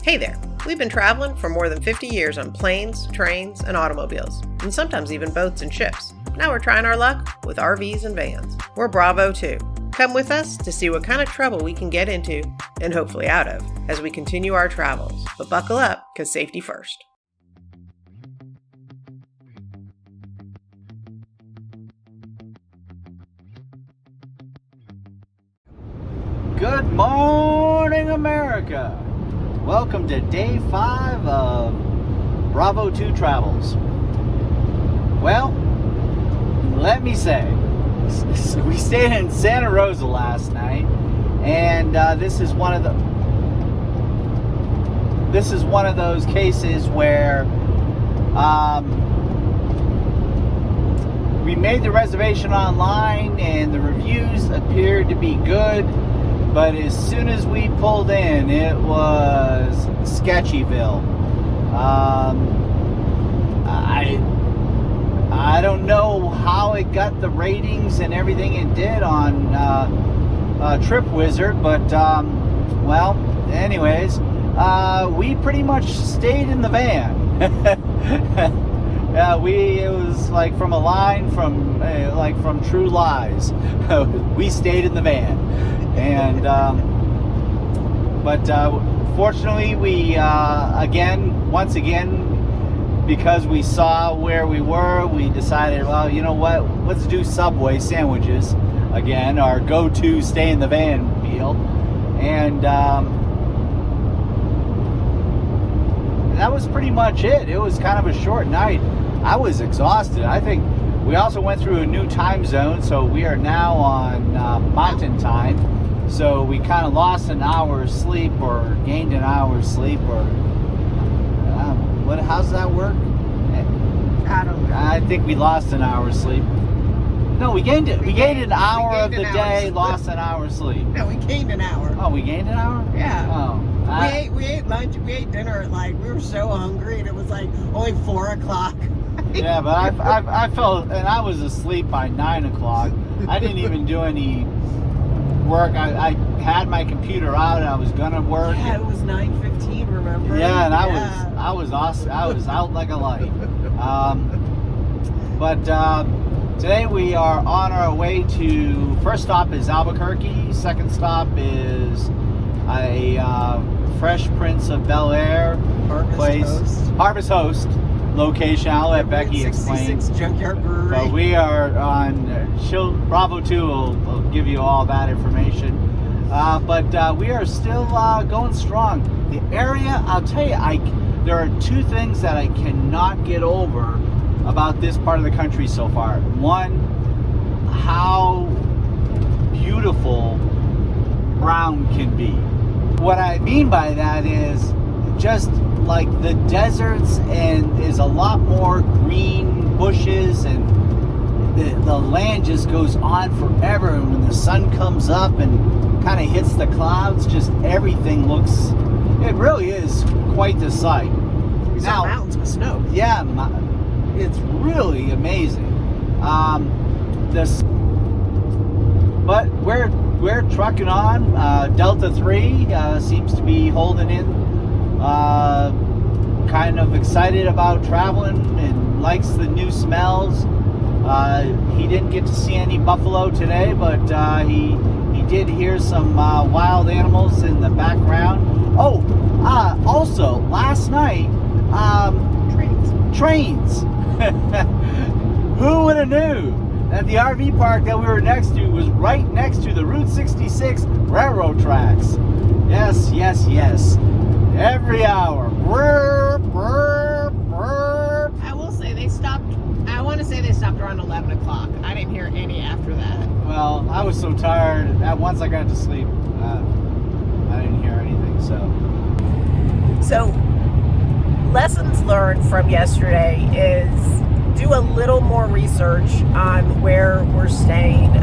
Hey there! We've been traveling for more than 50 years on planes, trains, and automobiles, and sometimes even boats and ships. Now we're trying our luck with RVs and vans. We're Bravo 2. Come with us to see what kind of trouble we can get into, and hopefully out of, as we continue our travels. But buckle up, because safety first. Good morning, America! Welcome to day 5 of Bravo 2 Travels. Well, let me say, we stayed in Santa Rosa last night, and this is one of those cases where we made the reservation online, and the reviews appeared to be good. But as soon as we pulled in, it was Sketchyville. I don't know how it got the ratings and everything it did on TripWizard, but well, anyways, we pretty much stayed in the van. It was like from a line from True Lies. We stayed in the van. And but fortunately, we once again, because we saw where we were, we decided, well, you know what, let's do Subway sandwiches again, our go-to stay in the van meal. And that was pretty much it. It was kind of a short night. I was exhausted. I think we also went through a new time zone, so we are now on mountain time. So we kind of lost an hour's sleep, or gained an hour's sleep, or how's that work? I don't know. I think we lost an hour's sleep. No, we gained it. We gained an hour of the day, lost an hour's sleep. No, we gained an hour. Oh, we gained an hour? Yeah. Oh. We ate lunch, we ate dinner at we were so hungry, and it was only 4 o'clock. Yeah, but I felt, and I was asleep by 9 o'clock. I didn't even do any work. I had my computer out and I was gonna work. Yeah, it was 9:15. Remember? Yeah, and I was awesome. I was out like a light. But today we are on our way to. First stop is Albuquerque. Second stop is a Fresh Prince of Bel Air Harvest Host location. I'll let Becky explain. Junkyard Brewery. But we are on Bravo 2 will give you all that information. But we are still going strong. The area, I'll tell you, there are two things that I cannot get over about this part of the country so far. One, how beautiful brown can be. What I mean by that is just like the deserts, and there's a lot more green bushes, and the land just goes on forever. And when the sun comes up and kind of hits the clouds, just everything looks, it really is quite the sight. We saw mountains with snow. Yeah, it's really amazing. But we're trucking on. Delta 3 seems to be holding in. Kind of excited about traveling and likes the new smells. He didn't get to see any buffalo today, but he did hear some wild animals in the background. Oh, also last night, trains. Who would have knew that the RV park that we were next to was right next to the Route 66 railroad tracks? Yes. Every hour. Brr, brr, brr. I will say they stopped. I want to say they stopped around 11 o'clock. I didn't hear any after that. Well, I was so tired. Once I got to sleep, I didn't hear anything. So, lessons learned from yesterday is do a little more research on where we're staying.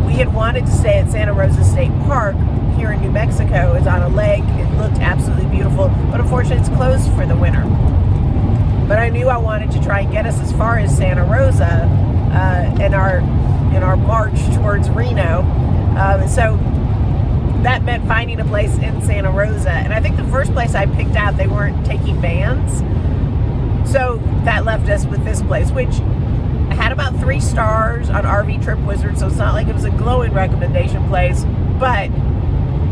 We had wanted to stay at Santa Rosa State Park here in New Mexico. It's on a lake. It looked absolutely beautiful, but unfortunately it's closed for the winter. But I knew I wanted to try and get us as far as Santa Rosa in our march towards Reno. So that meant finding a place in Santa Rosa. And I think the first place I picked out, they weren't taking vans. So that left us with this place, which had about 3 stars on RV Trip Wizard. So it's not like it was a glowing recommendation place, but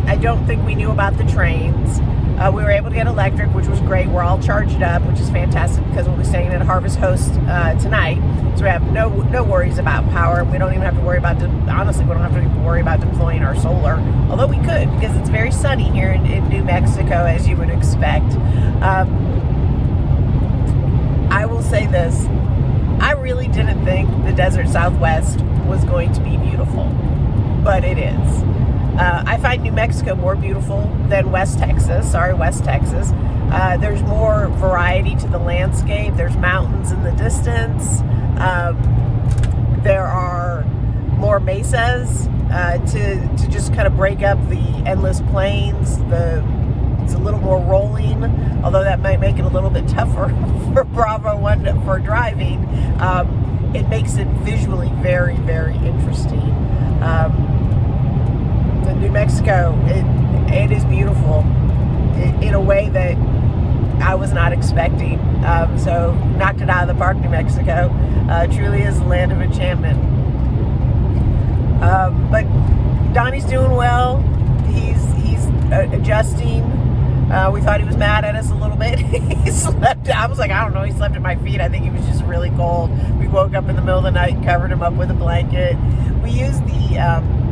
I don't think we knew about the trains. We were able to get electric, which was great. We're all charged up, which is fantastic because we'll be staying at Harvest Host tonight. So we have no worries about power. We don't even have to worry about, honestly, we don't have to worry about deploying our solar. Although we could, because it's very sunny here in New Mexico, as you would expect. I will say this. I really didn't think the Desert Southwest was going to be beautiful, but it is. I find New Mexico more beautiful than West Texas. Sorry, West Texas. There's more variety to the landscape. There's mountains in the distance. There are more mesas to just kind of break up the endless plains. It's a little more rolling, although that might make it a little bit tougher for Bravo 1 for driving. It makes it visually very, very interesting. New Mexico, it is beautiful in a way that I was not expecting. So knocked it out of the park, New Mexico. Truly is a land of enchantment. But Donnie's doing well. He's adjusting. We thought he was mad at us a little bit. He slept. I was like, I don't know. He slept at my feet. I think he was just really cold. We woke up in the middle of the night and covered him up with a blanket. We used the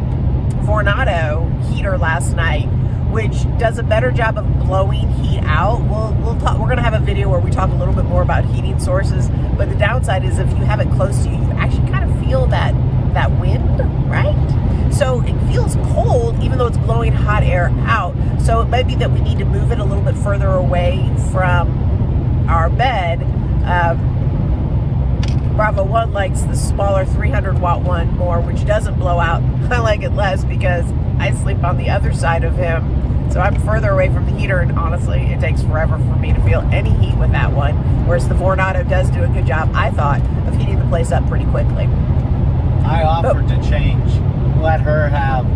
Vornado heater last night, which does a better job of blowing heat out. We'll talk. We're gonna have a video where we talk a little bit more about heating sources. But the downside is if you have it close to you, you actually kind of feel that wind, right? So it feels cold even though it's blowing hot air out. So it might be that we need to move it a little bit further away from our bed. Bravo 1 likes the smaller 300 watt one more, which doesn't blow out. I like it less because I sleep on the other side of him. So I'm further away from the heater, and honestly, it takes forever for me to feel any heat with that one. Whereas the Vornado does do a good job, I thought, of heating the place up pretty quickly. I offered to change, let her have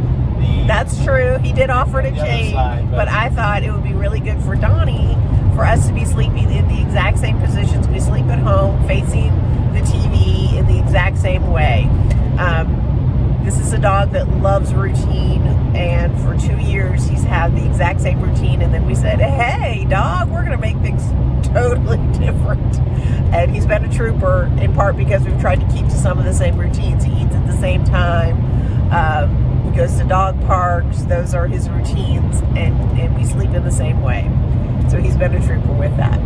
the... That's true. He did offer to change, side, but I thought it would be really good for Donnie for us to be sleeping in the exact same positions we sleep at home, facing the TV in the exact same way. This is a dog that loves routine, and for 2 years he's had the exact same routine, and then we said, hey dog, we're gonna make things totally different. And he's been a trooper, in part because we've tried to keep to some of the same routines. He eats at the same time, he goes to dog parks, those are his routines, and we sleep in the same way. So he's been a trooper with that.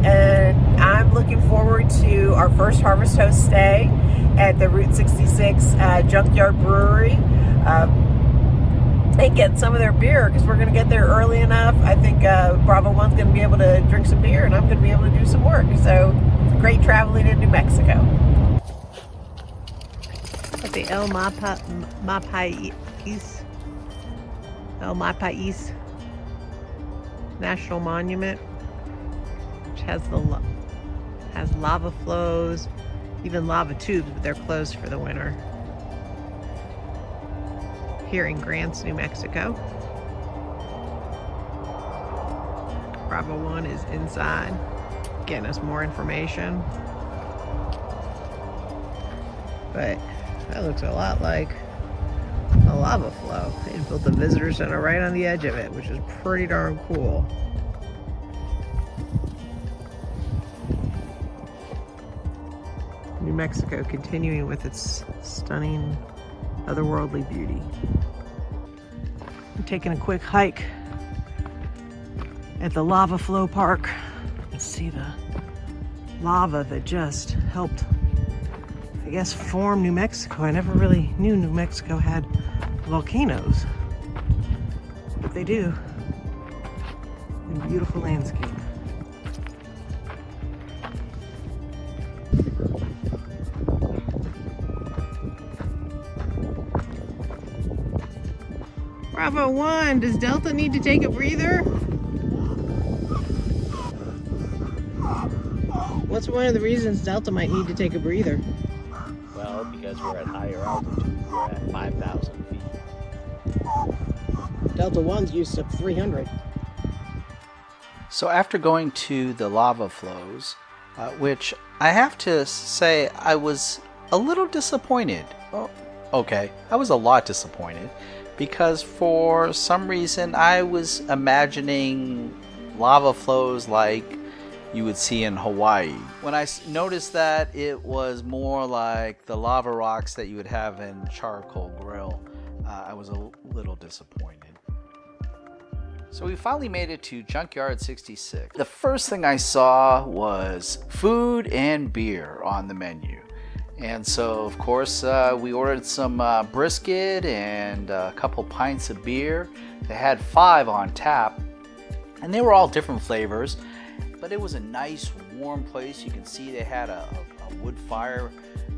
And I'm looking forward to our first Harvest Host stay at the Route 66 Junkyard Brewery, and get some of their beer, because we're going to get there early enough. I think Bravo 1's going to be able to drink some beer, and I'm going to be able to do some work. So great traveling in New Mexico. At the El Mapais National Monument, which has lava flows, even lava tubes, but they're closed for the winter. Here in Grants, New Mexico. Bravo 1 is inside, getting us more information. But that looks a lot like a lava flow. They built the visitor center right on the edge of it, which is pretty darn cool. New Mexico continuing with its stunning otherworldly beauty. I'm taking a quick hike at the lava flow park. Let's see the lava that just helped, I guess, form New Mexico. I never really knew New Mexico had volcanoes, but they do. And beautiful landscape. Bravo 1, does Delta need to take a breather? What's one of the reasons Delta might need to take a breather? Well, because we're at higher altitude. We're at 5,000 feet. Delta 1's used to 300. So after going to the lava flows, which I have to say I was a little disappointed. Oh, okay, I was a lot disappointed because for some reason I was imagining lava flows like you would see in Hawaii. When I noticed that it was more like the lava rocks that you would have in charcoal grill, I was a little disappointed. So we finally made it to Junkyard 66. The first thing I saw was food and beer on the menu. And so of course we ordered some brisket and a couple pints of beer. They had 5 on tap and they were all different flavors, but it was a nice warm place. You can see they had a wood fire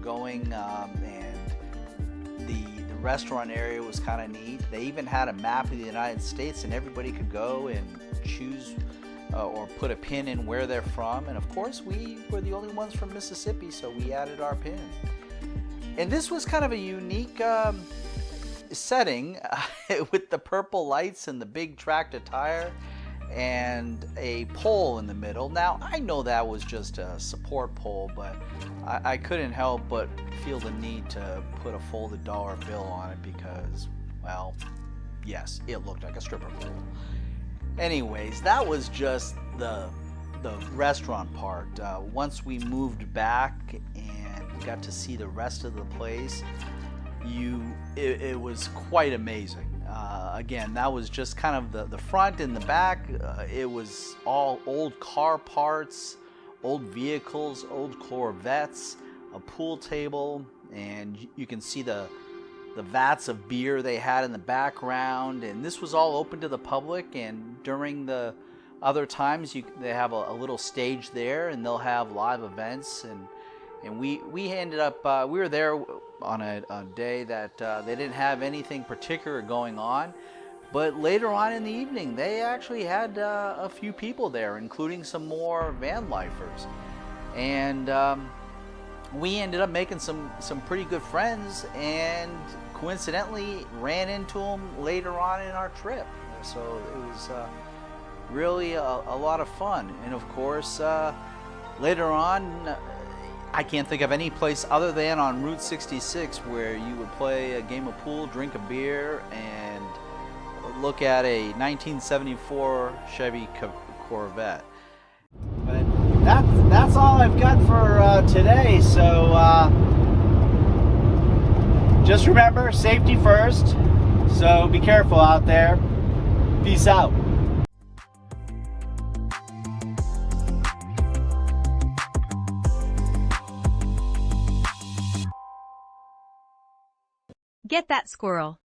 going and the restaurant area was kind of neat. They even had a map of the United States and everybody could go and choose or put a pin in where they're from. And of course we were the only ones from Mississippi, so we added our pin. And this was kind of a unique setting with the purple lights and the big tractor tire and a pole in the middle. Now I know that was just a support pole, but I couldn't help but feel the need to put a folded dollar bill on it because, well, yes, it looked like a stripper pole. Anyways, that was just the restaurant part. Once we moved back and got to see the rest of the place, it was quite amazing. Again, that was just kind of the front and the back. It was all old car parts, old vehicles, old Corvettes, a pool table, and you can see the vats of beer they had in the background. And this was all open to the public, and during the other times they have a little stage there and they'll have live events. And we ended up, we were there on a day that they didn't have anything particular going on. But later on in the evening, they actually had a few people there, including some more VanLifers. And we ended up making some pretty good friends and coincidentally ran into them later on in our trip. So it was really a lot of fun. And of course, later on, I can't think of any place other than on Route 66 where you would play a game of pool, drink a beer, and look at a 1974 Chevy Corvette. But that's all I've got for today. So just remember, safety first. So be careful out there. Peace out. Get that squirrel.